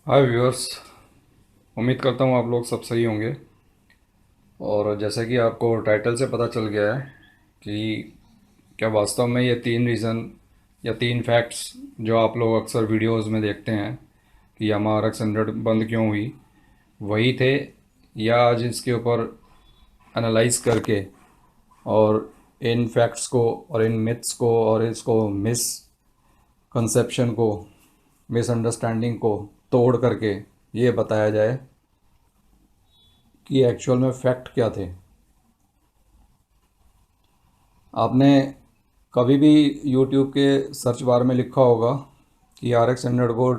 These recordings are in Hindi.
हाय व्यूअर्स। उम्मीद करता हूँ आप लोग सब सही होंगे। और जैसा कि आपको टाइटल से पता चल गया है कि क्या वास्तव में ये तीन रीज़न या तीन फैक्ट्स जो आप लोग अक्सर वीडियोस में देखते हैं कि यामाहा RX 100 बंद क्यों हुई, वही थे, या आज इसके ऊपर एनालाइज करके और इन फैक्ट्स को और इन मिथ्स को और इसको मिस कंसेप्शन को, मिसअंडरस्टैंडिंग को तोड़ करके ये बताया जाए कि एक्चुअल में फैक्ट क्या थे। आपने कभी भी यूट्यूब के सर्च बार में लिखा होगा कि RX 100 को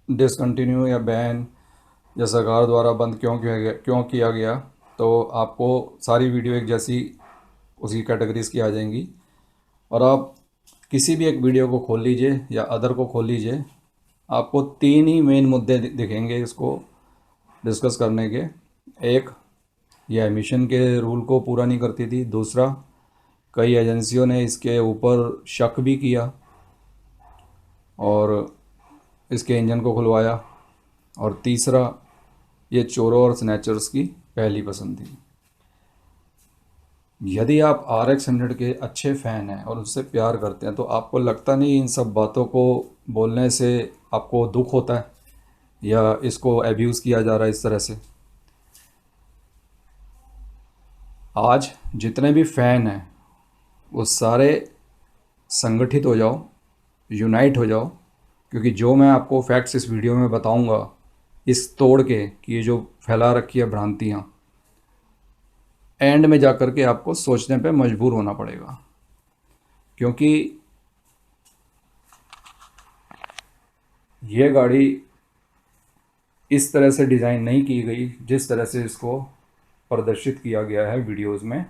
डिसकंटिन्यू या बैन या सरकार द्वारा बंद क्यों किया गया, तो आपको सारी वीडियो एक जैसी उसी कैटेगरीज की आ जाएंगी। और आप किसी भी एक वीडियो को खोल लीजिए या अदर को खोल लीजिए, आपको तीन ही मेन मुद्दे दिखेंगे इसको डिस्कस करने के। एक, ये एमिशन के रूल को पूरा नहीं करती थी। दूसरा, कई एजेंसियों ने इसके ऊपर शक भी किया और इसके इंजन को खुलवाया। और तीसरा, ये चोरों और स्नैचर्स की पहली पसंद थी। यदि आप RX 100 के अच्छे फ़ैन हैं और उससे प्यार करते हैं, तो आपको लगता नहीं इन सब बातों को बोलने से आपको दुख होता है या इसको एब्यूज़ किया जा रहा है इस तरह से। आज जितने भी फ़ैन हैं वो सारे संगठित हो जाओ, यूनाइट हो जाओ, क्योंकि जो मैं आपको फैक्ट्स इस वीडियो में बताऊंगा, इस तोड़ के कि ये जो फैला रखी है भ्रांतियाँ, एंड में जा कर के आपको सोचने पे मजबूर होना पड़ेगा। क्योंकि ये गाड़ी इस तरह से डिज़ाइन नहीं की गई जिस तरह से इसको प्रदर्शित किया गया है वीडियोस में।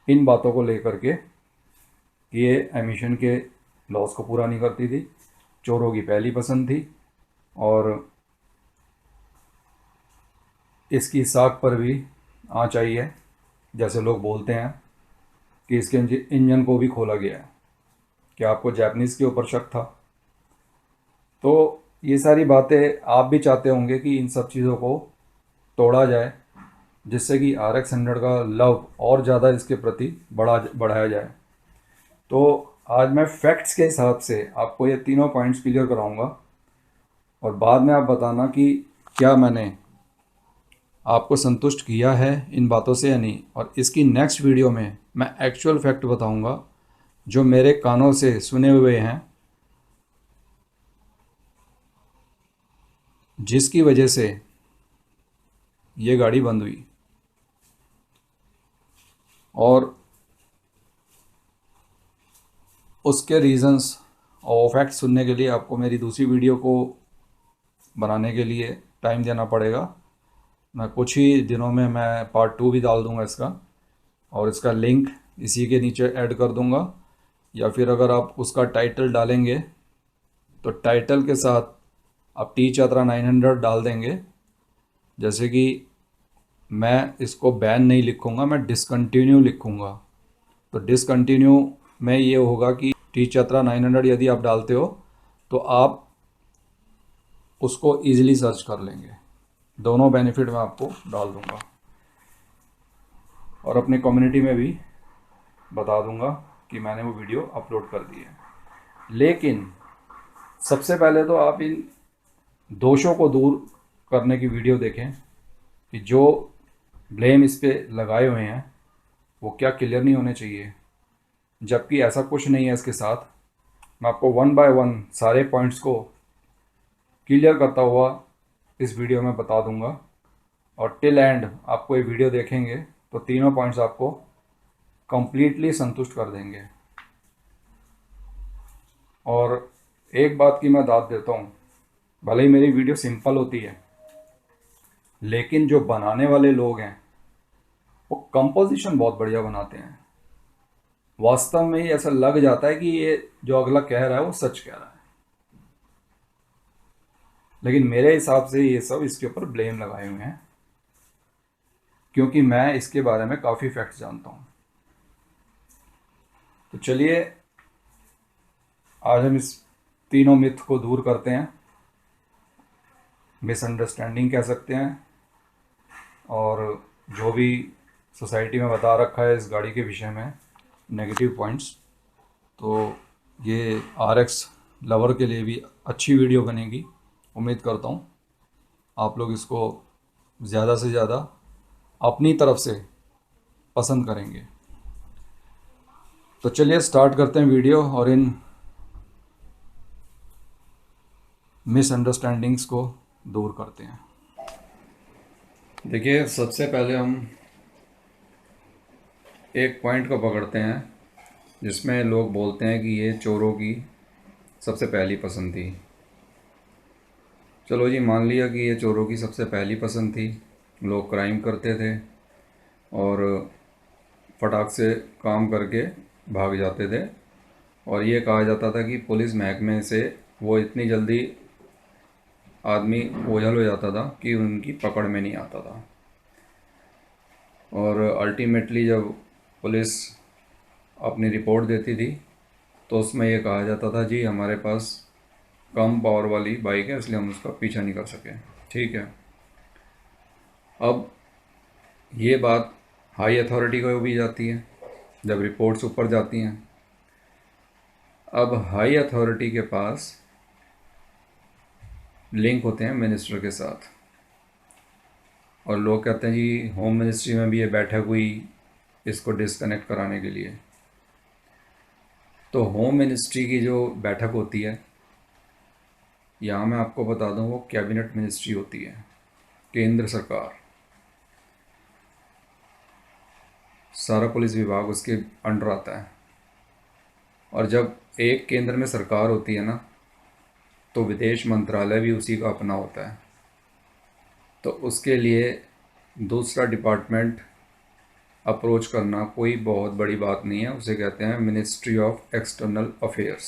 इन बातों को लेकर के कि ये एमिशन के लॉस को पूरा नहीं करती थी, चोरों की पहली पसंद थी, और इसकी साख पर भी आँच आई है, जैसे लोग बोलते हैं कि इसके इंजन को भी खोला गया है। क्या आपको जैपनीज़ के ऊपर शक था? तो ये सारी बातें आप भी चाहते होंगे कि इन सब चीज़ों को तोड़ा जाए, जिससे कि RX 100 का लव और ज़्यादा इसके प्रति बढ़ाया जाए। तो आज मैं फैक्ट्स के हिसाब से आपको ये तीनों पॉइंट्स क्लियर कराऊंगा, और बाद में आप बताना कि क्या मैंने आपको संतुष्ट किया है इन बातों से या नहीं। और इसकी नेक्स्ट वीडियो में मैं एक्चुअल फैक्ट बताऊंगा जो मेरे कानों से सुने हुए हैं, जिसकी वजह से ये गाड़ी बंद हुई। और उसके रीजंस और फैक्ट सुनने के लिए आपको मेरी दूसरी वीडियो को बनाने के लिए टाइम देना पड़ेगा। मैं कुछ ही दिनों में मैं पार्ट 2 भी डाल दूंगा इसका, और इसका लिंक इसी के नीचे ऐड कर दूंगा। या फिर अगर आप उसका टाइटल डालेंगे तो टाइटल के साथ आप टी चात्रा 900 डाल देंगे। जैसे कि मैं इसको बैन नहीं लिखूंगा, मैं डिसकंटिन्यू लिखूंगा। तो डिसकंटिन्यू में ये होगा कि टी चात्रा 900 यदि आप डालते हो तो आप उसको ईजिली सर्च कर लेंगे। दोनों बेनिफिट मैं आपको डाल दूंगा और अपने कम्युनिटी में भी बता दूंगा कि मैंने वो वीडियो अपलोड कर दी है। लेकिन सबसे पहले तो आप इन दोषों को दूर करने की वीडियो देखें कि जो ब्लेम इस पे लगाए हुए हैं वो क्या क्लियर नहीं होने चाहिए, जबकि ऐसा कुछ नहीं है इसके साथ। मैं आपको वन बाय वन सारे पॉइंट्स को क्लियर करता हुआ इस वीडियो में बता दूंगा, और टिल एंड आपको ये वीडियो देखेंगे तो तीनों पॉइंट्स आपको कंप्लीटली संतुष्ट कर देंगे। और एक बात की मैं दाद देता हूँ, भले ही मेरी वीडियो सिंपल होती है, लेकिन जो बनाने वाले लोग हैं वो कंपोजिशन बहुत बढ़िया बनाते हैं। वास्तव में ही ऐसा लग जाता है कि ये जो अगला कह रहा है वो सच कह रहा है। लेकिन मेरे हिसाब से ये सब इसके ऊपर ब्लेम लगाए हुए हैं, क्योंकि मैं इसके बारे में काफ़ी फैक्ट्स जानता हूँ। तो चलिए आज हम इस तीनों मिथ को दूर करते हैं, मिसअंडरस्टैंडिंग कह सकते हैं, और जो भी सोसाइटी में बता रखा है इस गाड़ी के विषय में नेगेटिव पॉइंट्स, तो ये RX लवर के लिए भी अच्छी वीडियो बनेगी। उम्मीद करता हूँ आप लोग इसको ज़्यादा से ज़्यादा अपनी तरफ से पसंद करेंगे। तो चलिए स्टार्ट करते हैं वीडियो और इन मिसअंडरस्टैंडिंग्स को दूर करते हैं। देखिए, सबसे पहले हम एक पॉइंट को पकड़ते हैं जिसमें लोग बोलते हैं कि ये चोरों की सबसे पहली पसंद थी। चलो जी, मान लिया कि ये चोरों की सबसे पहली पसंद थी। लोग क्राइम करते थे और फटाक से काम करके भाग जाते थे, और ये कहा जाता था कि पुलिस महकमे से वो इतनी जल्दी आदमी ओझल हो जाता था कि उनकी पकड़ में नहीं आता था। और अल्टीमेटली जब पुलिस अपनी रिपोर्ट देती थी तो उसमें ये कहा जाता था, जी हमारे पास कम पावर वाली बाइक है इसलिए हम उसका पीछा नहीं कर सके। ठीक है, अब ये बात हाई अथॉरिटी को भी जाती है जब रिपोर्ट्स ऊपर जाती हैं। अब हाई अथॉरिटी के पास लिंक होते हैं मिनिस्टर के साथ, और लोग कहते हैं जी होम मिनिस्ट्री में भी ये बैठक हुई इसको डिस्कनेक्ट कराने के लिए। तो होम मिनिस्ट्री की जो बैठक होती है, यहाँ मैं आपको बता दूँ, वो कैबिनेट मिनिस्ट्री होती है, केंद्र सरकार। सारा पुलिस विभाग उसके अंडर आता है, और जब एक केंद्र में सरकार होती है ना, तो विदेश मंत्रालय भी उसी का अपना होता है। तो उसके लिए दूसरा डिपार्टमेंट अप्रोच करना कोई बहुत बड़ी बात नहीं है, उसे कहते हैं मिनिस्ट्री ऑफ एक्सटर्नल अफेयर्स।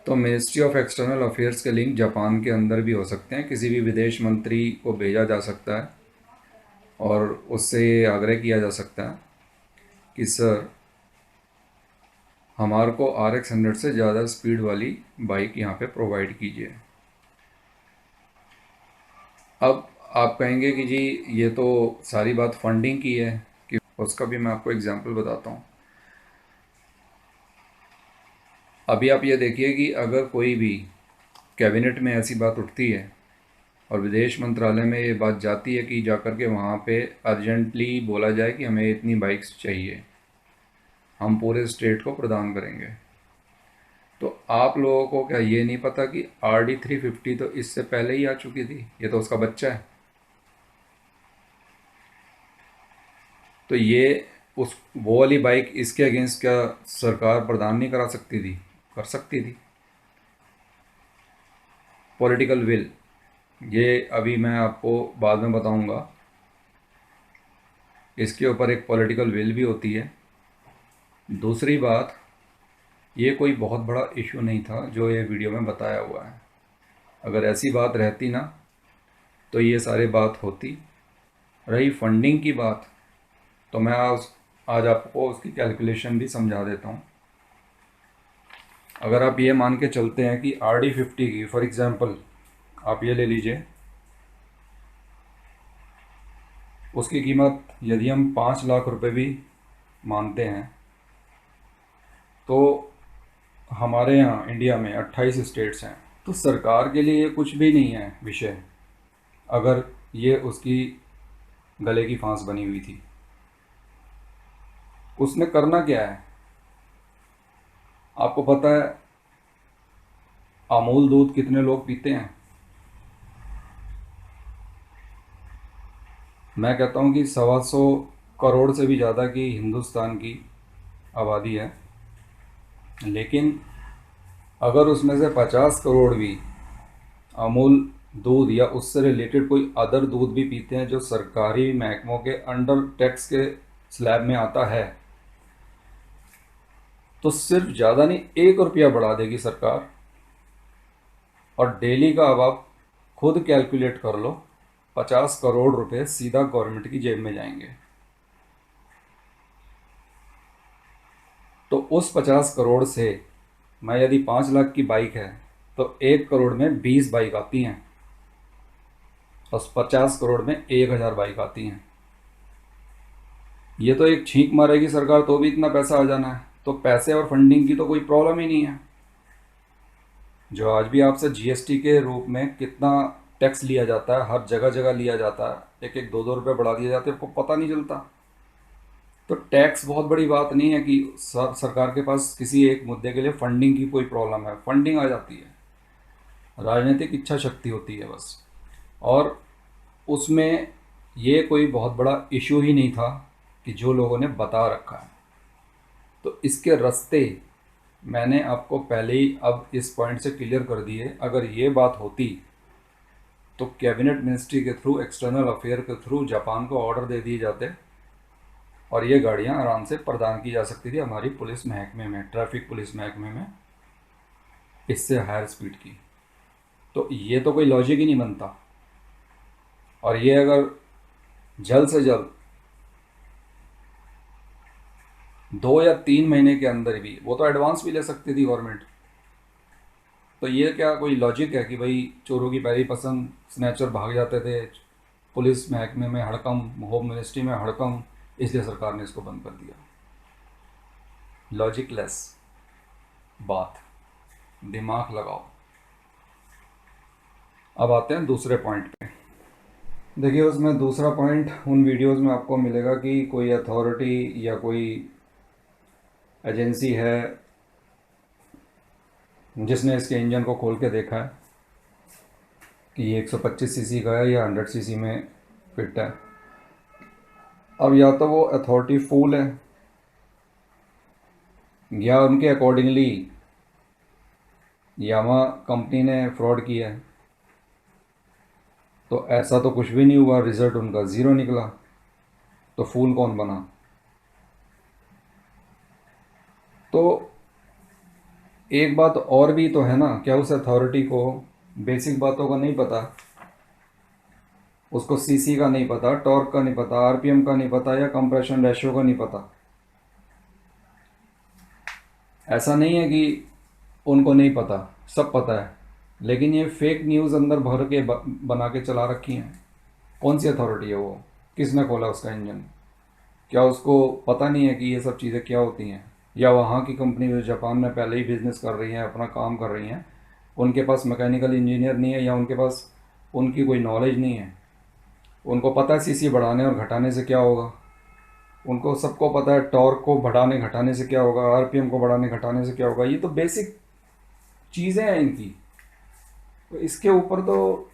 तो मिनिस्ट्री ऑफ एक्सटर्नल अफेयर्स के लिंक जापान के अंदर भी हो सकते हैं, किसी भी विदेश मंत्री को भेजा जा सकता है और उससे ये आग्रह किया जा सकता है कि सर हमारे को RX 100 से ज़्यादा स्पीड वाली बाइक यहाँ पे प्रोवाइड कीजिए। अब आप कहेंगे कि जी ये तो सारी बात फंडिंग की है, कि उसका भी मैं आपको एग्जांपल बताता हूँ। अभी आप ये देखिए कि अगर कोई भी कैबिनेट में ऐसी बात उठती है और विदेश मंत्रालय में ये बात जाती है कि जाकर के वहाँ पे अर्जेंटली बोला जाए कि हमें इतनी बाइक्स चाहिए, हम पूरे स्टेट को प्रदान करेंगे, तो आप लोगों को क्या ये नहीं पता कि RD 350 तो इससे पहले ही आ चुकी थी, ये तो उसका बच्चा है। तो ये उस वो वाली बाइक इसके अगेंस्ट क्या सरकार प्रदान नहीं करा सकती थी? कर सकती थी। पॉलिटिकल विल, ये अभी मैं आपको बाद में बताऊंगा, इसके ऊपर एक पॉलिटिकल विल भी होती है। दूसरी बात, ये कोई बहुत बड़ा इशू नहीं था जो ये वीडियो में बताया हुआ है। अगर ऐसी बात रहती ना तो ये सारी बात होती। रही फंडिंग की बात, तो मैं आज आपको उसकी कैलकुलेशन भी समझा देता हूँ। अगर आप ये मान के चलते हैं कि RD 50 की, फॉर एग्ज़ाम्पल आप ये ले लीजिए, उसकी कीमत यदि हम 5 लाख रुपए भी मानते हैं, तो हमारे यहाँ इंडिया में 28 स्टेट्स हैं, तो सरकार के लिए ये कुछ भी नहीं है विषय, अगर ये उसकी गले की फांस बनी हुई थी। उसने करना क्या है आपको पता है? अमूल दूध कितने लोग पीते हैं? मैं कहता हूँ कि 125 करोड़ से भी ज़्यादा की हिंदुस्तान की आबादी है, लेकिन अगर उसमें से 50 करोड़ भी अमूल दूध या उससे रिलेटेड कोई अदर दूध भी पीते हैं जो सरकारी महकमों के अंडर टैक्स के स्लैब में आता है, तो सिर्फ ज़्यादा नहीं 1 रुपया बढ़ा देगी सरकार, और डेली का अब आप खुद कैलकुलेट कर लो, 50 करोड़ रुपए सीधा गवर्नमेंट की जेब में जाएंगे। तो उस 50 करोड़ से मैं यदि 5 लाख की बाइक है तो 1 करोड़ में 20 बाइक आती हैं और 50 करोड़ में 1,000 बाइक आती हैं। ये तो एक छींक मारेगी सरकार तो भी इतना पैसा आ जाना है। तो पैसे और फंडिंग की तो कोई प्रॉब्लम ही नहीं है। जो आज भी आपसे जीएसटी के रूप में कितना टैक्स लिया जाता है, हर जगह जगह लिया जाता है, एक एक 2-2 रुपये बढ़ा दिए जाते हैं, आपको पता नहीं चलता। तो टैक्स बहुत बड़ी बात नहीं है कि सरकार के पास किसी एक मुद्दे के लिए फंडिंग की कोई प्रॉब्लम है। फंडिंग आ जाती है, राजनीतिक इच्छा शक्ति होती है बस। और उसमें ये कोई बहुत बड़ा इशू ही नहीं था कि जो लोगों ने बता रखा है। तो इसके रास्ते मैंने आपको पहले ही अब इस पॉइंट से क्लियर कर दिए। अगर ये बात होती तो कैबिनेट मिनिस्ट्री के थ्रू, एक्सटर्नल अफेयर के थ्रू जापान को ऑर्डर दे दिए जाते और ये गाड़ियाँ आराम से प्रदान की जा सकती थी हमारी पुलिस महकमे में, ट्रैफिक पुलिस महकमे में, इससे हायर स्पीड की। तो ये तो कोई लॉजिक ही नहीं बनता। और ये अगर जल्द से जल्द 2 या 3 महीने के अंदर भी, वो तो एडवांस भी ले सकती थी गवर्नमेंट, तो ये क्या कोई लॉजिक है कि भाई चोरों की पहली पसंद स्नैचर भाग जाते थे, पुलिस महकमे में हड़कम, होम मिनिस्ट्री में हड़कम, इसलिए सरकार ने इसको बंद कर दिया। लॉजिकलेस बात, दिमाग लगाओ। अब आते हैं दूसरे पॉइंट पे। देखिए, उसमें दूसरा पॉइंट उन वीडियोस में आपको मिलेगा कि कोई अथॉरिटी या कोई एजेंसी है जिसने इसके इंजन को खोल के देखा है कि ये 125 सीसी का है या 100 सीसी में फिट है। अब या तो वो अथॉरिटी फूल है या उनके अकॉर्डिंगली यामा कंपनी ने फ्रॉड किया है। तो ऐसा तो कुछ भी नहीं हुआ, रिजल्ट उनका ज़ीरो निकला, तो फूल कौन बना? तो एक बात और भी तो है ना, क्या उस अथॉरिटी को बेसिक बातों का नहीं पता? उसको सीसी का नहीं पता, टॉर्क का नहीं पता, आरपीएम का नहीं पता, या कंप्रेशन रेशियो का नहीं पता? ऐसा नहीं है कि उनको नहीं पता, सब पता है, लेकिन ये फेक न्यूज़ अंदर भर के बना के चला रखी हैं। कौन सी अथॉरिटी है वो? किसने खोला उसका इंजन? क्या उसको पता नहीं है कि ये सब चीज़ें क्या होती हैं? या वहाँ की कंपनी जो जापान में पहले ही बिजनेस कर रही हैं, अपना काम कर रही हैं, उनके पास मैकेनिकल इंजीनियर नहीं है, या उनके पास उनकी कोई नॉलेज नहीं है? उनको पता है सीसी बढ़ाने और घटाने से क्या होगा, उनको सबको पता है टॉर्क को बढ़ाने घटाने से क्या होगा, आरपीएम को बढ़ाने घटाने से क्या होगा। ये तो बेसिक चीज़ें हैं इनकी। तो इसके ऊपर तो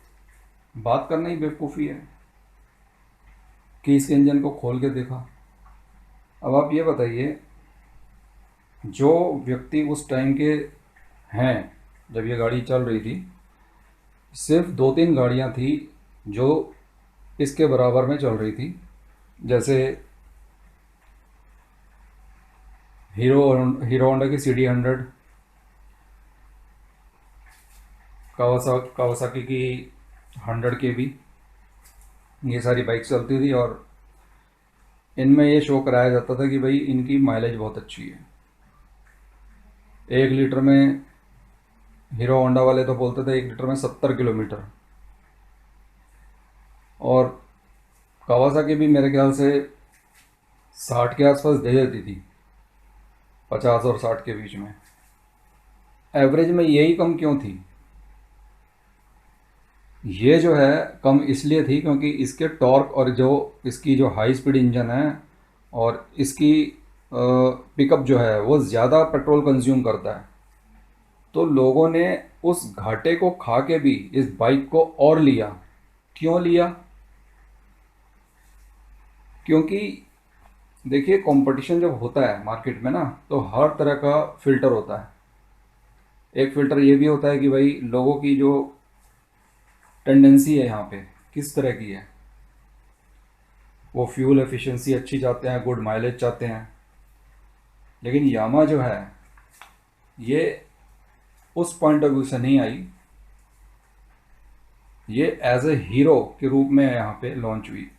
बात करना ही बेवकूफ़ी है कि इस इंजन को खोल के देखा। अब आप ये बताइए, जो व्यक्ति उस टाइम के हैं जब ये गाड़ी चल रही थी, सिर्फ 2-3 गाड़ियाँ थी जो इसके बराबर में चल रही थी, जैसे हीरो हीरो होंडा की CD 100, कावासाकी की 100 KB, ये सारी बाइक चलती थी। और इनमें ये शो कराया जाता था कि भाई इनकी माइलेज बहुत अच्छी है। 1 लीटर में हीरो होंडा वाले तो बोलते थे 1 लीटर में 70 किलोमीटर, और कावासाकी भी मेरे ख्याल से 60 के आसपास दे देती थी, 50 और 60 के बीच में। एवरेज में यही कम क्यों थी? ये जो है कम इसलिए थी क्योंकि इसके टॉर्क और जो इसकी जो हाई स्पीड इंजन है और इसकी पिकअप जो है वो ज़्यादा पेट्रोल कंज्यूम करता है। तो लोगों ने उस घाटे को खा के भी इस बाइक को और लिया। क्यों लिया? क्योंकि देखिए, कंपटीशन जब होता है मार्केट में ना, तो हर तरह का फ़िल्टर होता है। एक फ़िल्टर ये भी होता है कि भाई लोगों की जो टेंडेंसी है यहाँ पे किस तरह की है, वो फ्यूल एफिशिएंसी अच्छी चाहते हैं, गुड माइलेज चाहते हैं। लेकिन यामा जो है ये उस पॉइंट ऑफ व्यू से नहीं आई, ये एज ए हीरो के रूप में यहाँ पे लॉन्च हुई।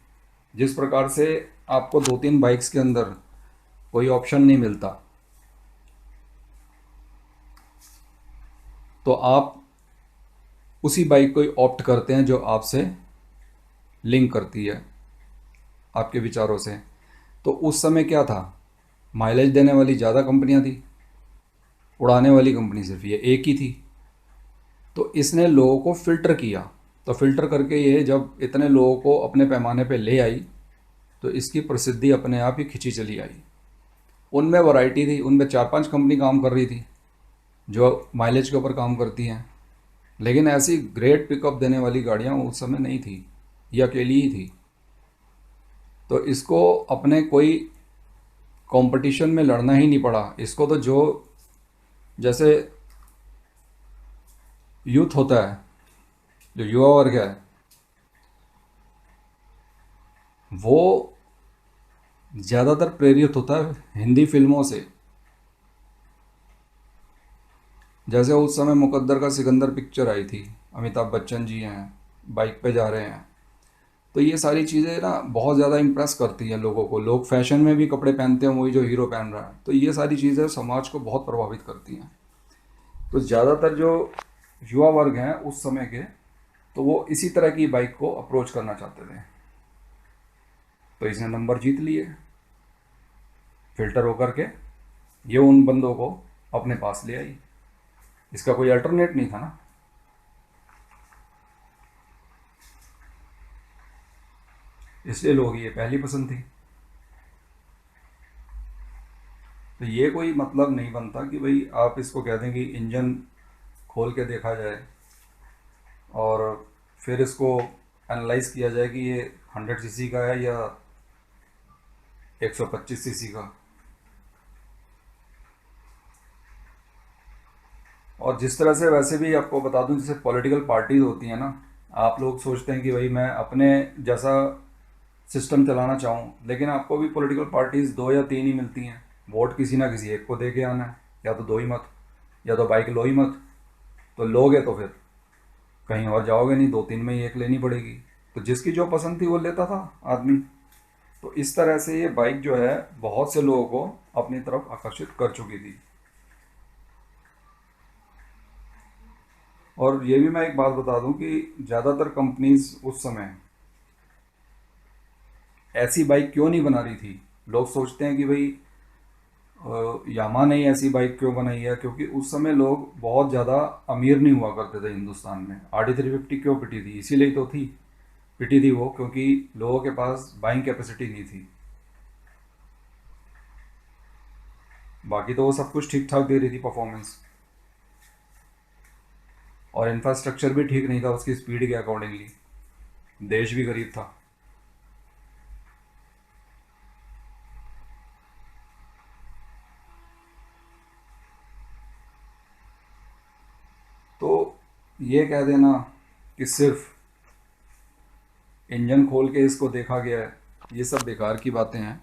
जिस प्रकार से आपको 2-3 बाइक्स के अंदर कोई ऑप्शन नहीं मिलता, तो आप उसी बाइक को ही ऑप्ट करते हैं जो आपसे लिंक करती है आपके विचारों से। तो उस समय क्या था, माइलेज देने वाली ज़्यादा कंपनियां थी, उड़ाने वाली कंपनी सिर्फ ये एक ही थी। तो इसने लोगों को फ़िल्टर किया। तो फ़िल्टर करके ये जब इतने लोगों को अपने पैमाने पे ले आई तो इसकी प्रसिद्धि अपने आप ही खिंची चली आई। उनमें वैरायटी थी, उनमें 4-5 कंपनी काम कर रही थी जो माइलेज के ऊपर काम करती हैं, लेकिन ऐसी ग्रेट पिकअप देने वाली गाड़ियाँ उस समय नहीं थी, ये अकेली ही थी। तो इसको अपने कोई कंपटीशन में लड़ना ही नहीं पड़ा। इसको तो जो जैसे यूथ होता है, जो युवा वर्ग है, वो ज़्यादातर प्रेरित होता है हिंदी फिल्मों से। जैसे उस समय मुकद्दर का सिकंदर पिक्चर आई थी, अमिताभ बच्चन जी हैं, बाइक पे जा रहे हैं। तो ये सारी चीज़ें ना बहुत ज़्यादा इम्प्रेस करती हैं लोगों को। लोग फैशन में भी कपड़े पहनते हैं वही जो हीरो पहन रहा है। तो ये सारी चीज़ें समाज को बहुत प्रभावित करती हैं। तो ज़्यादातर जो युवा वर्ग हैं उस समय के, तो वो इसी तरह की बाइक को अप्रोच करना चाहते थे। तो इसने नंबर जीत लिए फिल्टर होकर के, ये उन बंदों को अपने पास ले आई। इसका कोई अल्टरनेट नहीं था ना। इसलिए लोग ये पहली पसंद थी। तो ये कोई मतलब नहीं बनता कि भाई आप इसको कह दें कि इंजन खोल के देखा जाए और फिर इसको एनालाइज किया जाए कि ये 100 सीसी का है या 125 सीसी का। और जिस तरह से वैसे भी आपको बता दूं, जैसे पॉलिटिकल पार्टीज होती हैं ना, आप लोग सोचते हैं कि भाई मैं अपने जैसा सिस्टम चलाना चाहूँ, लेकिन आपको भी पॉलिटिकल पार्टीज 2 या 3 ही मिलती हैं। वोट किसी ना किसी एक को दे के आना है, या तो दो ही मत, या तो बाइक लो ही मत। तो लोगे तो फिर कहीं और जाओगे नहीं, 2-3 में ही एक लेनी पड़ेगी। तो जिसकी जो पसंद थी वो लेता था आदमी। तो इस तरह से ये बाइक जो है बहुत से लोगों को अपनी तरफ आकर्षित कर चुकी थी। और ये भी मैं एक बात बता दूं कि ज़्यादातर कंपनीज उस समय ऐसी बाइक क्यों नहीं बना रही थी। लोग सोचते हैं कि भाई यामा ने ऐसी बाइक क्यों बनाई है, क्योंकि उस समय लोग बहुत ज़्यादा अमीर नहीं हुआ करते थे हिंदुस्तान में। RD 350 क्यों पिटी थी, इसीलिए तो थी, पिटी थी वो, क्योंकि लोगों के पास बाइंग कैपेसिटी नहीं थी। बाकी तो वो सब कुछ ठीक ठाक दे रही थी परफॉर्मेंस, और इंफ्रास्ट्रक्चर भी ठीक नहीं था उसकी स्पीड के अकॉर्डिंगली। देश भी गरीब था। तो ये कह देना कि सिर्फ इंजन खोल के इसको देखा गया है, ये सब बेकार की बातें हैं।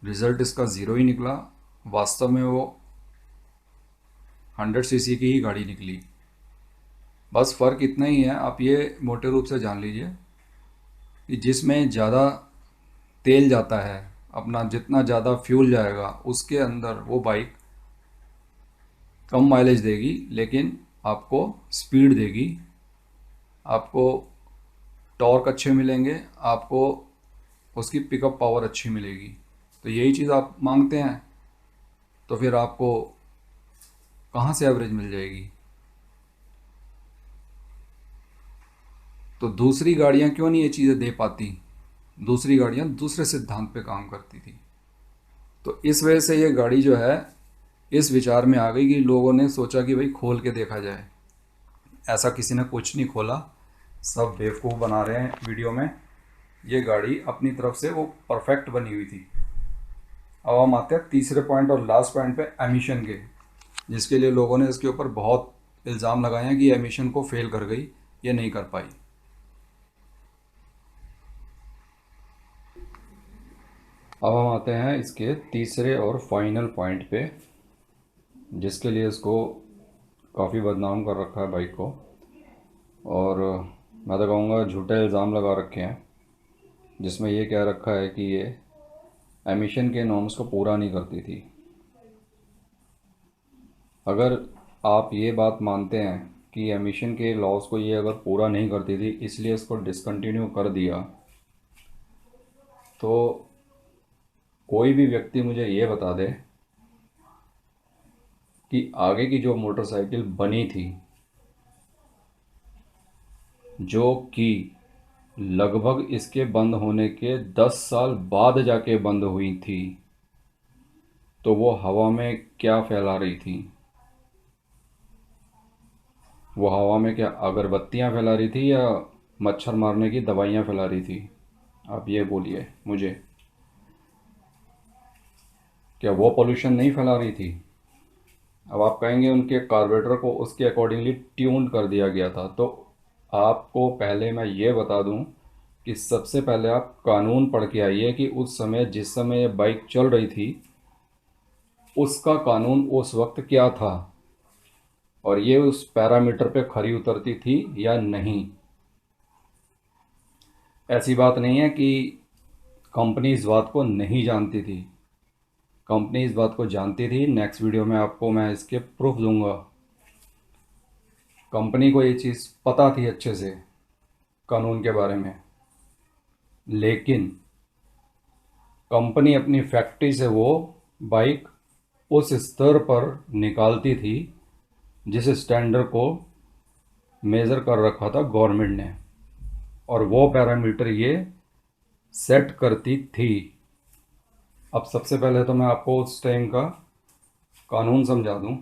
रिज़ल्ट इसका ज़ीरो ही निकला। वास्तव में वो 100 सीसी की ही गाड़ी निकली। बस फ़र्क इतना ही है, आप ये मोटे रूप से जान लीजिए कि जिसमें ज़्यादा तेल जाता है, अपना जितना ज़्यादा फ्यूल जाएगा उसके अंदर वो बाइक कम माइलेज देगी, लेकिन आपको स्पीड देगी, आपको टॉर्क अच्छे मिलेंगे, आपको उसकी पिकअप पावर अच्छी मिलेगी। तो यही चीज़ आप मांगते हैं, तो फिर आपको कहाँ से एवरेज मिल जाएगी। तो दूसरी गाड़ियाँ क्यों नहीं ये चीज़ें दे पाती, दूसरी गाड़ियाँ दूसरे सिद्धांत पे काम करती थी। तो इस वजह से ये गाड़ी जो है इस विचार में आ गई कि लोगों ने सोचा कि भाई खोल के देखा जाए। ऐसा किसी ने कुछ नहीं खोला, सब बेवकूफ़ बना रहे हैं वीडियो में। ये गाड़ी अपनी तरफ से वो परफेक्ट बनी हुई थी। अब हम आते हैं तीसरे पॉइंट और लास्ट पॉइंट पे, एमिशन के, जिसके लिए लोगों ने इसके ऊपर बहुत इल्ज़ाम लगाए हैं कि एमिशन को फेल कर गई, ये नहीं कर पाई। अब हम आते हैं इसके तीसरे और फाइनल पॉइंट पे, जिसके लिए इसको काफ़ी बदनाम कर रखा है बाइक को, और मैं तो कहूँगा झूठे इल्ज़ाम लगा रखे हैं, जिसमें ये कह रखा है कि ये एमिशन के नॉर्म्स को पूरा नहीं करती थी। अगर आप ये बात मानते हैं कि एमिशन के लॉस को ये अगर पूरा नहीं करती थी इसलिए इसको डिसकंटिन्यू कर दिया, तो कोई भी व्यक्ति मुझे ये बता दे कि आगे की जो मोटरसाइकिल बनी थी, जो कि लगभग इसके बंद होने के 10 साल बाद जाके बंद हुई थी, तो वो हवा में क्या फैला रही थी? वो हवा में क्या अगरबत्तियां फैला रही थी या मच्छर मारने की दवाइयां फैला रही थी? आप ये बोलिए मुझे, क्या वो पोल्यूशन नहीं फैला रही थी? अब आप कहेंगे उनके कार्बोरेटर को उसके अकॉर्डिंगली ट्यून कर दिया गया था, तो आपको पहले मैं ये बता दूं कि सबसे पहले आप कानून पढ़ के आइए कि उस समय जिस समय ये बाइक चल रही थी उसका कानून उस वक्त क्या था और ये उस पैरामीटर पे खरी उतरती थी या नहीं। ऐसी बात नहीं है कि कंपनी इस बात को नहीं जानती थी, कंपनी इस बात को जानती थी। नेक्स्ट वीडियो में आपको मैं इसके प्रूफ दूंगा। कंपनी को ये चीज़ पता थी अच्छे से कानून के बारे में, लेकिन कंपनी अपनी फैक्ट्री से वो बाइक उस स्तर पर निकालती थी जिस स्टैंडर्ड को मेज़र कर रखा था गवर्नमेंट ने, और वो पैरामीटर ये सेट करती थी। अब सबसे पहले तो मैं आपको उस टाइम का कानून समझा दूं।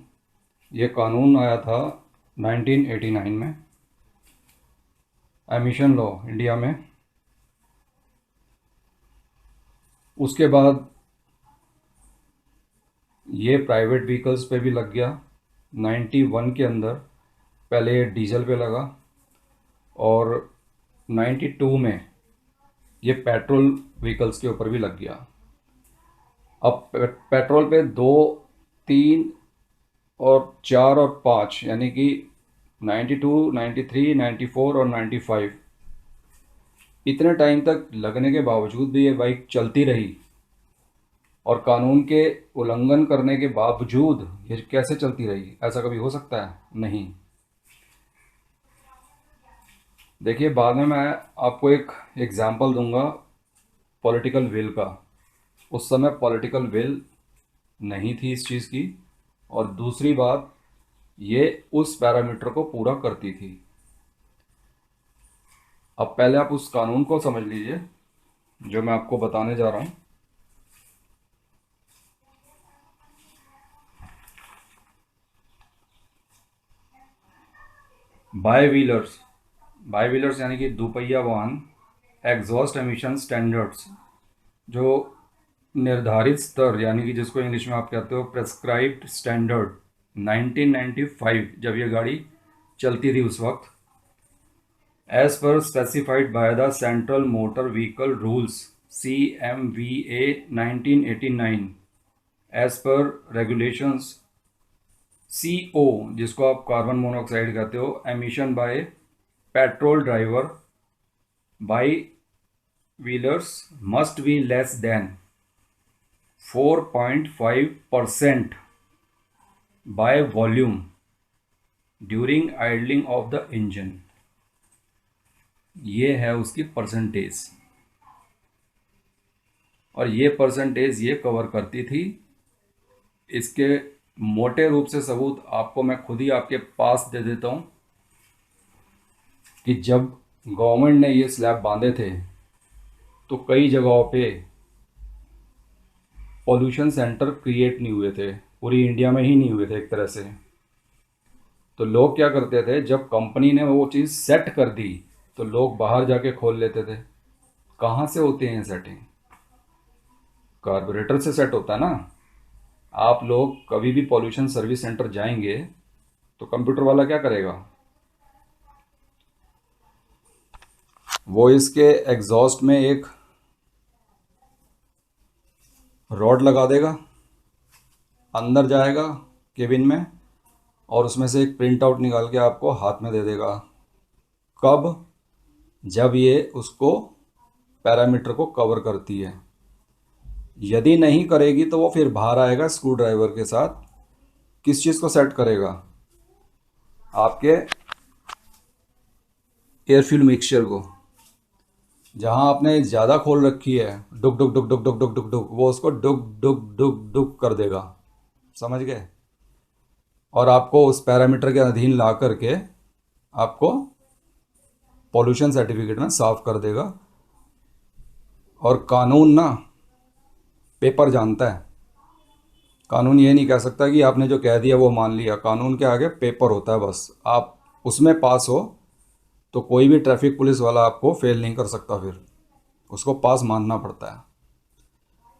ये कानून आया था 1989 में, एमिशन लॉ इंडिया में। उसके बाद ये प्राइवेट व्हीकल्स पे भी लग गया 91 के अंदर। पहले ये डीजल पे लगा और 92 में ये पेट्रोल व्हीकल्स के ऊपर भी लग गया। अब पेट्रोल पे 2, 3 और 4 और 5 यानी कि 92, 93, 94 और 95 इतने टाइम तक लगने के बावजूद भी ये बाइक चलती रही, और कानून के उल्लंघन करने के बावजूद ये कैसे चलती रही? ऐसा कभी हो सकता है? नहीं। देखिए, बाद में मैं आपको एक एग्जाम्पल दूंगा पॉलिटिकल विल का। उस समय पॉलिटिकल विल नहीं थी इस चीज़ की, और दूसरी बात ये उस पैरामीटर को पूरा करती थी। अब पहले आप उस कानून को समझ लीजिए जो मैं आपको बताने जा रहा हूँ। बाई व्हीलर्स यानी कि दोपहिया वाहन एग्जॉस्ट एमिशन स्टैंडर्ड्स, जो निर्धारित स्तर यानी कि जिसको इंग्लिश में आप कहते हो प्रेस्क्राइब्ड स्टैंडर्ड, 1995 जब ये गाड़ी चलती थी उस वक्त, as per specified by the central motor vehicle rules CMVA 1989, as per regulations CO, जिसको आप कार्बन मोनोऑक्साइड कहते हो, emission by petrol driver by wheelers must be less than 4.5% by volume during idling of the engine. ये है उसकी परसेंटेज, और ये परसेंटेज ये कवर करती थी। इसके मोटे रूप से सबूत आपको मैं खुद ही आपके पास दे देता हूँ कि जब गवर्नमेंट ने ये स्लैब बांधे थे तो कई जगहों पे पॉल्यूशन सेंटर क्रिएट नहीं हुए थे, पूरी इंडिया में ही नहीं हुए थे एक तरह से। तो लोग क्या करते थे, जब कंपनी ने वो चीज़ सेट कर दी तो लोग बाहर जाके खोल लेते थे। कहाँ से होते हैं सेटिंग? कार्बोरेटर से सेट होता है ना। आप लोग कभी भी पॉल्यूशन सर्विस सेंटर जाएंगे तो कंप्यूटर वाला क्या करेगा, वो इसके एग्जॉस्ट में एक रॉड लगा देगा, अंदर जाएगा केबिन में, और उसमें से एक प्रिंट आउट निकाल के आपको हाथ में दे देगा। कब? जब ये उसको पैरामीटर को कवर करती है। यदि नहीं करेगी तो वो फिर बाहर आएगा स्क्रू ड्राइवर के साथ, किस चीज़ को सेट करेगा? आपके एयर फ्यूल मिक्सचर को। जहां आपने ज़्यादा खोल रखी है, डुक डुक डुक डुक डुक डुक डुक डुक, वो उसको डुक डुक डुक डुक कर देगा। समझ गए? और आपको उस पैरामीटर के अधीन ला करके आपको पॉल्यूशन सर्टिफिकेट में साफ कर देगा। और कानून ना पेपर जानता है। कानून ये नहीं कह सकता कि आपने जो कह दिया वो मान लिया। कानून के आगे पेपर होता है बस। आप उसमें पास हो तो कोई भी ट्रैफिक पुलिस वाला आपको फेल नहीं कर सकता, फिर उसको पास मानना पड़ता है।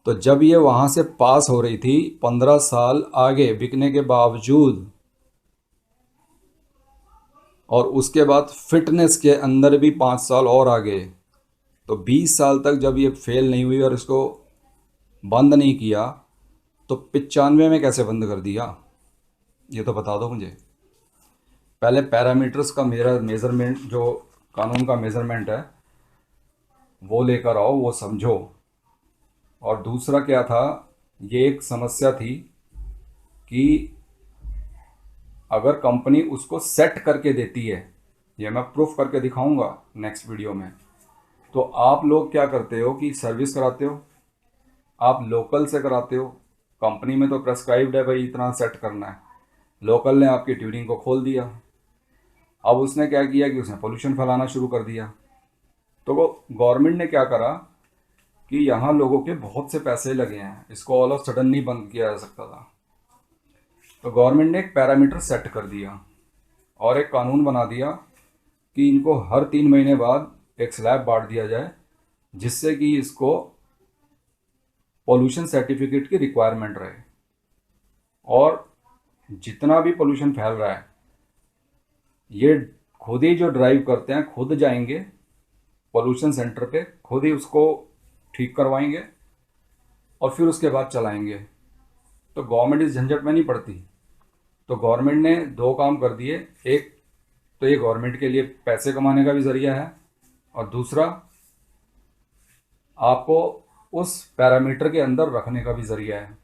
तो जब ये वहाँ से पास हो रही थी 15 साल आगे बिकने के बावजूद, और उसके बाद फिटनेस के अंदर भी 5 साल और आगे, तो 20 साल तक जब ये फेल नहीं हुई और इसको बंद नहीं किया, तो 95 में कैसे बंद कर दिया, ये तो बता दो मुझे। पहले पैरामीटर्स का मेरा मेज़रमेंट, जो कानून का मेज़रमेंट है वो लेकर आओ, वो समझो। और दूसरा क्या था, ये एक समस्या थी कि अगर कंपनी उसको सेट करके देती है, ये मैं प्रूफ करके दिखाऊंगा नेक्स्ट वीडियो में, तो आप लोग क्या करते हो कि सर्विस कराते हो, आप लोकल से कराते हो। कंपनी में तो प्रेस्क्राइब्ड है भाई इतना सेट करना है, लोकल ने आपकी ट्यूनिंग को खोल दिया। अब उसने क्या किया कि उसने पोल्यूशन फैलाना शुरू कर दिया। तो वो गवर्नमेंट ने क्या करा कि यहाँ लोगों के बहुत से पैसे लगे हैं, इसको ऑल ऑफ सडन नहीं बंद किया जा सकता था। तो गवर्नमेंट ने एक पैरामीटर सेट कर दिया और एक कानून बना दिया कि इनको हर 3 महीने बाद एक स्लैब बांट दिया जाए, जिससे कि इसको पोल्यूशन सर्टिफिकेट की रिक्वायरमेंट रहे। और जितना भी पोल्यूशन फैल रहा है, ये खुद ही जो ड्राइव करते हैं खुद जाएंगे पोल्यूशन सेंटर पे, खुद ही उसको ठीक करवाएंगे और फिर उसके बाद चलाएंगे। तो गवर्नमेंट इस झंझट में नहीं पड़ती। तो गवर्नमेंट ने दो काम कर दिए, एक तो ये गवर्नमेंट के लिए पैसे कमाने का भी ज़रिया है, और दूसरा आपको उस पैरामीटर के अंदर रखने का भी ज़रिया है,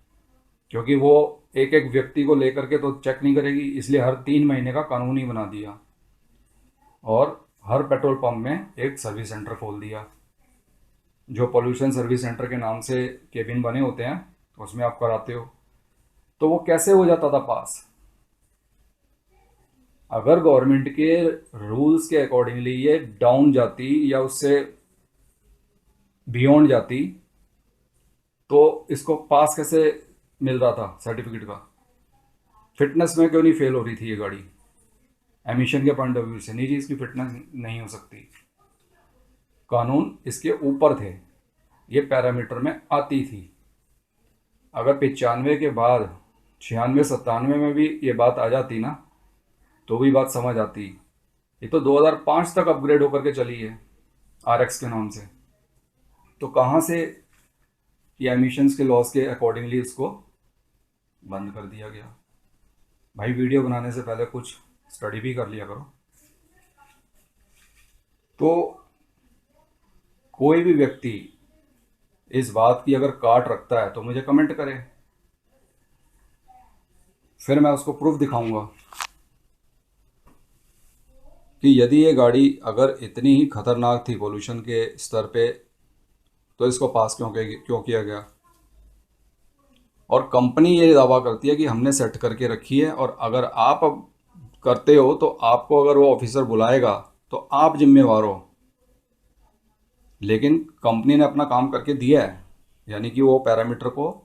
क्योंकि वो एक एक व्यक्ति को लेकर के तो चेक नहीं करेगी, इसलिए हर 3 महीने का कानून ही बना दिया। और हर पेट्रोल पंप में एक सर्विस सेंटर खोल दिया, जो पोल्यूशन सर्विस सेंटर के नाम से केबिन बने होते हैं, उसमें आप कराते हो। तो वो कैसे हो जाता था पास, अगर गवर्नमेंट के रूल्स के अकॉर्डिंगली ये डाउन जाती या उससे बियॉन्ड जाती, तो इसको पास कैसे मिल रहा था सर्टिफिकेट का। फिटनेस में क्यों नहीं फेल हो रही थी ये गाड़ी, एमिशन के पॉइंट ऑफ व्यू से नहीं जी, इसकी फिटनेस नहीं हो सकती। कानून इसके ऊपर थे, ये पैरामीटर में आती थी। अगर 95 के बाद 96 97 में भी ये बात आ जाती ना, तो भी बात समझ आती। ये तो 2005 तक अपग्रेड होकर के चली है RX के नाम से। तो कहाँ से ये एमिशंस के लॉस के अकॉर्डिंगली इसको बंद कर दिया गया। भाई वीडियो बनाने से पहले कुछ स्टडी भी कर लिया करो। तो कोई भी व्यक्ति इस बात की अगर काट रखता है तो मुझे कमेंट करे, फिर मैं उसको प्रूफ दिखाऊंगा कि यदि ये गाड़ी अगर इतनी ही खतरनाक थी पोल्यूशन के स्तर पे, तो इसको पास क्यों किया गया। और कंपनी ये दावा करती है कि हमने सेट करके रखी है, और अगर आप अब करते हो तो आपको अगर वो ऑफिसर बुलाएगा तो आप जिम्मेवार हो। लेकिन कंपनी ने अपना काम करके दिया है, यानी कि वो पैरामीटर को,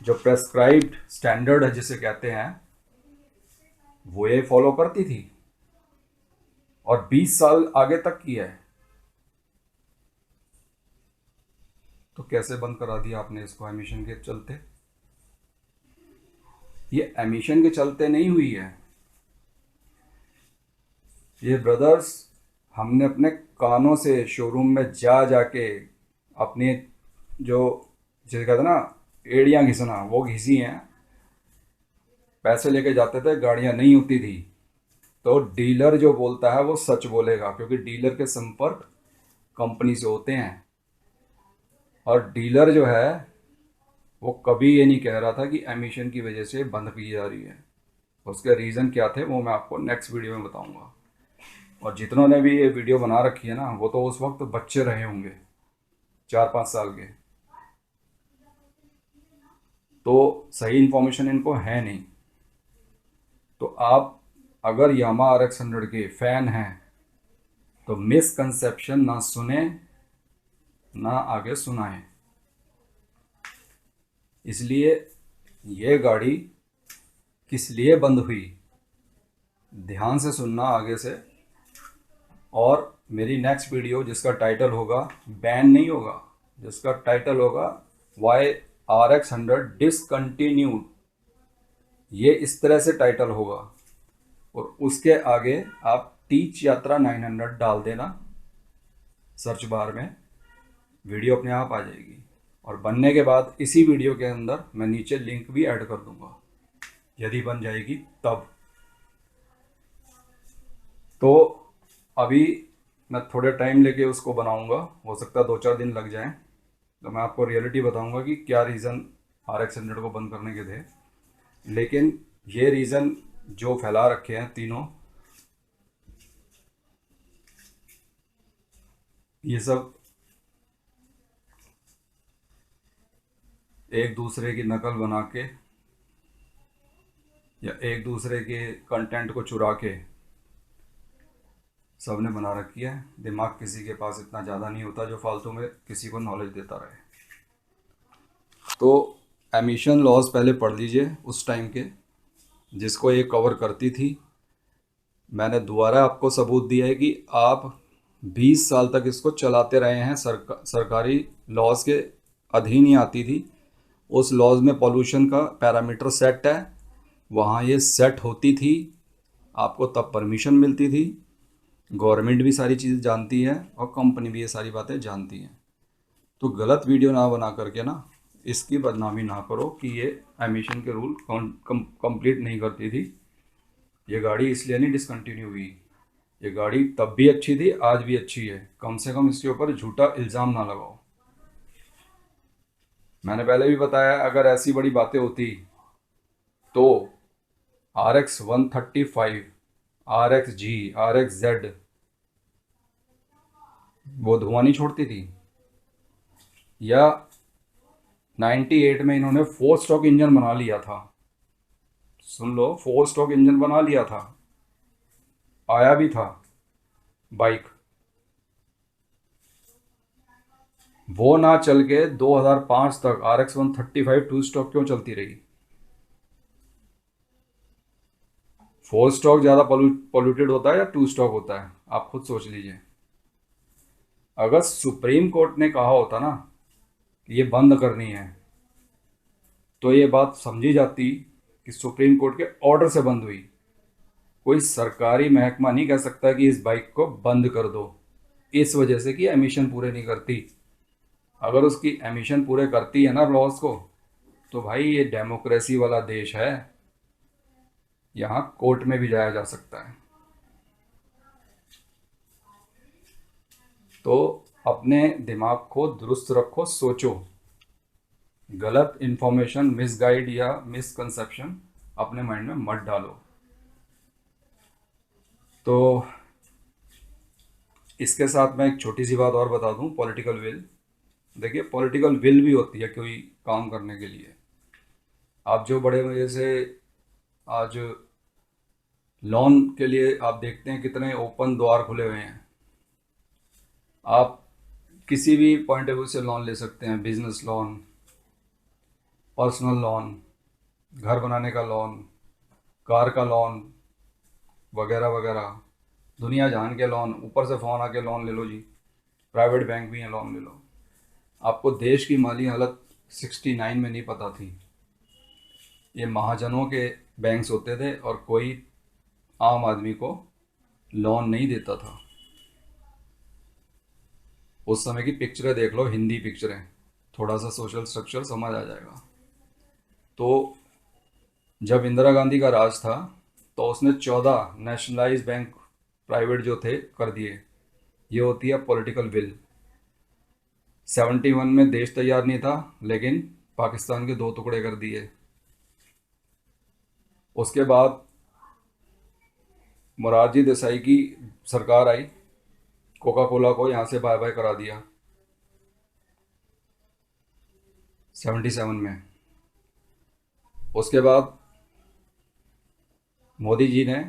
जो प्रेस्क्राइब्ड स्टैंडर्ड है जिसे कहते हैं, वो ये फॉलो करती थी और 20 साल आगे तक किया है। तो कैसे बंद करा दिया आपने इसको एमिशन के चलते। ये एमिशन के चलते नहीं हुई है ये ब्रदर्स, हमने अपने कानों से शोरूम में जा जाके अपनी जो, जैसे कहते ना एड़ियाँ घिसना, वो घिसी हैं। पैसे लेके जाते थे, गाड़ियाँ नहीं होती थी। तो डीलर जो बोलता है वो सच बोलेगा, क्योंकि डीलर के संपर्क कंपनी से होते हैं। और डीलर जो है वो कभी ये नहीं कह रहा था कि एमिशन की वजह से बंद की जा रही है। उसके रीज़न क्या थे वो मैं आपको नेक्स्ट वीडियो में बताऊंगा। और जितनों ने भी ये वीडियो बना रखी है ना, वो तो उस वक्त बच्चे रहे होंगे 4-5 साल के, तो सही इन्फॉर्मेशन इनको है नहीं। तो आप अगर यामा RX 100 के फ़ैन हैं तो मिसकंसेप्शन ना सुने ना आगे सुनाएं। इसलिए ये गाड़ी किस लिए बंद हुई, ध्यान से सुनना आगे से। और मेरी नेक्स्ट वीडियो जिसका टाइटल होगा, बैन नहीं होगा, जिसका टाइटल होगा वाई RX 100 डिसकंटिन्यूड, ये इस तरह से टाइटल होगा। और उसके आगे आप टीच यात्रा 900 डाल देना सर्च बार में, वीडियो अपने आप आ जाएगी। और बनने के बाद इसी वीडियो के अंदर मैं नीचे लिंक भी ऐड कर दूंगा, यदि बन जाएगी तब। तो अभी मैं थोड़े टाइम लेके उसको बनाऊंगा, हो सकता है 2-4 दिन लग जाएं। तो मैं आपको रियलिटी बताऊंगा कि क्या रीज़न RX 100 को बंद करने के थे। लेकिन ये रीज़न जो फैला रखे हैं तीनों, ये सब एक दूसरे की नकल बना के या एक दूसरे के कंटेंट को चुरा के सब ने बना रखी है। दिमाग किसी के पास इतना ज़्यादा नहीं होता जो फालतू में किसी को नॉलेज देता रहे। तो एमिशन लॉज पहले पढ़ लीजिए उस टाइम के, जिसको ये कवर करती थी। मैंने दोबारा आपको सबूत दिया है कि आप 20 साल तक इसको चलाते रहे हैं, सरकारी लॉज के अधीन ही आती थी। उस लॉज में पॉल्यूशन का पैरामीटर सेट है, वहाँ ये सेट होती थी, आपको तब परमिशन मिलती थी। गवर्नमेंट भी सारी चीज़ जानती है और कंपनी भी ये सारी बातें जानती हैं। तो गलत वीडियो ना बना करके ना इसकी बदनामी ना करो कि ये एमिशन के रूल कंप्लीट नहीं करती थी। ये गाड़ी इसलिए नहीं डिसकंटिन्यू हुई, ये गाड़ी तब भी अच्छी थी, आज भी अच्छी है। कम से कम इसके ऊपर झूठा इल्ज़ाम ना लगाओ। मैंने पहले भी बताया, अगर ऐसी बड़ी बातें होती तो RX 135, RXG, RXZ वो धुआं नहीं छोड़ती थी। या 98 में इन्होंने 4 स्ट्रोक इंजन बना लिया था, सुन लो, 4 स्ट्रोक इंजन बना लिया था, आया भी था बाइक। वो ना चल के 2005 तक RX 135 2 स्ट्रोक क्यों चलती रही? 4 स्ट्रोक ज़्यादा पॉल्यूटेड होता है या 2 स्ट्रोक होता है, आप खुद सोच लीजिए। अगर सुप्रीम कोर्ट ने कहा होता ना कि ये बंद करनी है, तो ये बात समझी जाती कि सुप्रीम कोर्ट के ऑर्डर से बंद हुई। कोई सरकारी महकमा नहीं कह सकता कि इस बाइक को बंद कर दो इस वजह से कि एमिशन पूरे नहीं करती। अगर उसकी एमिशन पूरे करती है ना लॉज को, तो भाई ये डेमोक्रेसी वाला देश है, यहाँ कोर्ट में भी जाया जा सकता है। तो अपने दिमाग को दुरुस्त रखो, सोचो। गलत इन्फॉर्मेशन, मिसगाइड या मिसकंसेप्शन अपने माइंड में मत डालो। तो इसके साथ मैं एक छोटी सी बात और बता दूं, पॉलिटिकल विल। देखिए, पॉलिटिकल विल भी होती है कोई काम करने के लिए। आप जो बड़े वजह से आज लोन के लिए आप देखते हैं कितने ओपन द्वार खुले हुए हैं। आप किसी भी पॉइंट ऑफ व्यू से लोन ले सकते हैं, बिजनेस लोन, पर्सनल लोन, घर बनाने का लोन, कार का लोन वगैरह वगैरह, दुनिया जहान के लोन, ऊपर से फ़ोन आके लोन ले लो जी, प्राइवेट बैंक भी हैं, लोन ले लो। आपको देश की माली हालत 69 में नहीं पता थी। ये महाजनों के बैंक्स होते थे और कोई आम आदमी को लोन नहीं देता था। उस समय की पिक्चरें देख लो, हिंदी पिक्चरें, थोड़ा सा सोशल स्ट्रक्चर समझ आ जाएगा। तो जब इंदिरा गांधी का राज था तो उसने 14 नेशनलाइज बैंक प्राइवेट जो थे कर दिए। ये होती है पॉलिटिकल विल। 71 में देश तैयार नहीं था, लेकिन पाकिस्तान के 2 टुकड़े कर दिए। उसके बाद मोरारजी देसाई की सरकार आई, कोका कोला को यहाँ से बाय बाय करा दिया 77 में। उसके बाद मोदी जी ने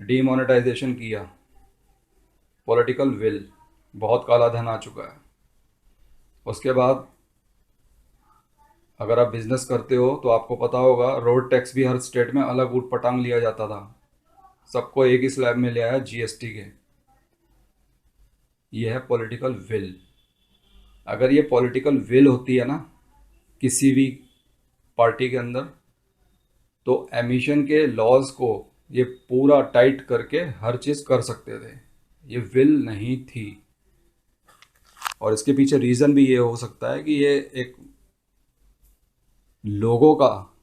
डीमोनेटाइजेशन किया, पॉलिटिकल विल, बहुत काला धन आ चुका है। उसके बाद अगर आप बिजनेस करते हो तो आपको पता होगा रोड टैक्स भी हर स्टेट में अलग ऊट पटांग लिया जाता था, सबको एक ही स्लैब में ले आया जीएसटी के। ये है पॉलिटिकल विल। अगर ये पॉलिटिकल विल होती है ना किसी भी पार्टी के अंदर, तो एमिशन के लॉज को ये पूरा टाइट करके हर चीज़ कर सकते थे। ये विल नहीं थी। और इसके पीछे रीज़न भी ये हो सकता है कि ये एक लोगों का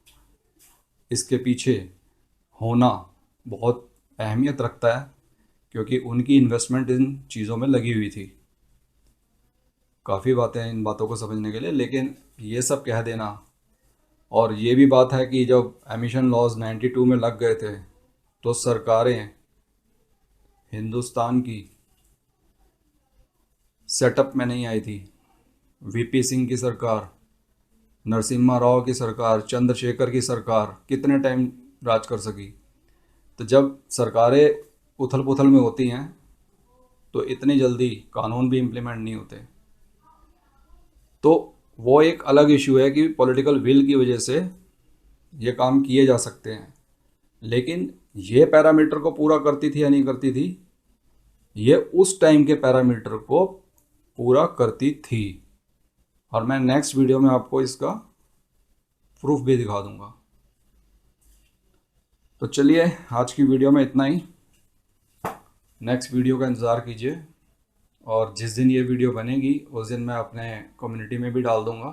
इसके पीछे होना बहुत अहमियत रखता है, क्योंकि उनकी इन्वेस्टमेंट इन चीज़ों में लगी हुई थी। काफ़ी बातें हैं इन बातों को समझने के लिए, लेकिन ये सब कह देना। और ये भी बात है कि जब एमिशन लॉज 92 में लग गए थे तो सरकारें हिंदुस्तान की सेटअप में नहीं आई थी। वीपी सिंह की सरकार, नरसिम्हा राव की सरकार, चंद्रशेखर की सरकार कितने टाइम राज कर सकी। तो जब सरकारें उथल पुथल में होती हैं तो इतनी जल्दी कानून भी इम्प्लीमेंट नहीं होते। तो वो एक अलग इशू है कि पॉलिटिकल विल की वजह से ये काम किए जा सकते हैं, लेकिन ये पैरामीटर को पूरा करती थी या नहीं करती थी, ये उस टाइम के पैरामीटर को पूरा करती थी। और मैं नेक्स्ट वीडियो में आपको इसका प्रूफ भी दिखा दूंगा। तो चलिए आज की वीडियो में इतना ही। नेक्स्ट वीडियो का इंतज़ार कीजिए, और जिस दिन ये वीडियो बनेगी उस दिन मैं अपने कम्युनिटी में भी डाल दूंगा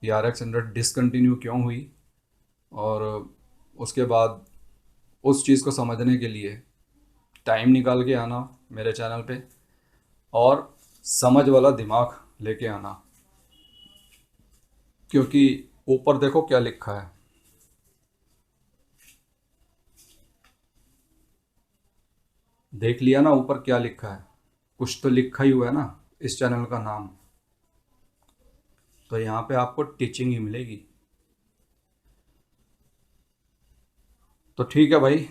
कि RX 100 डिसकंटिन्यू क्यों हुई, और उसके बाद उस चीज़ को समझने के लिए टाइम निकाल के आना मेरे चैनल पे, और समझ वाला दिमाग लेके आना, क्योंकि ऊपर देखो क्या लिखा है। देख लिया ना ऊपर क्या लिखा है, कुछ तो लिखा ही हुआ है ना इस चैनल का नाम। तो यहाँ पे आपको टीचिंग ही मिलेगी। तो ठीक है भाई,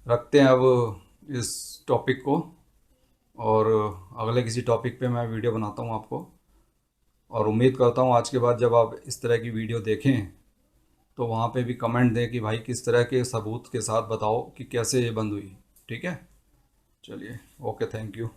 रखते हैं अब इस टॉपिक को, और अगले किसी टॉपिक पे मैं वीडियो बनाता हूँ आपको। और उम्मीद करता हूँ आज के बाद जब आप इस तरह की वीडियो देखें तो वहाँ पे भी कमेंट दें कि भाई किस तरह के सबूत के साथ बताओ कि कैसे ये बंद हुई। ठीक है, चलिए, ओके, थैंक यू।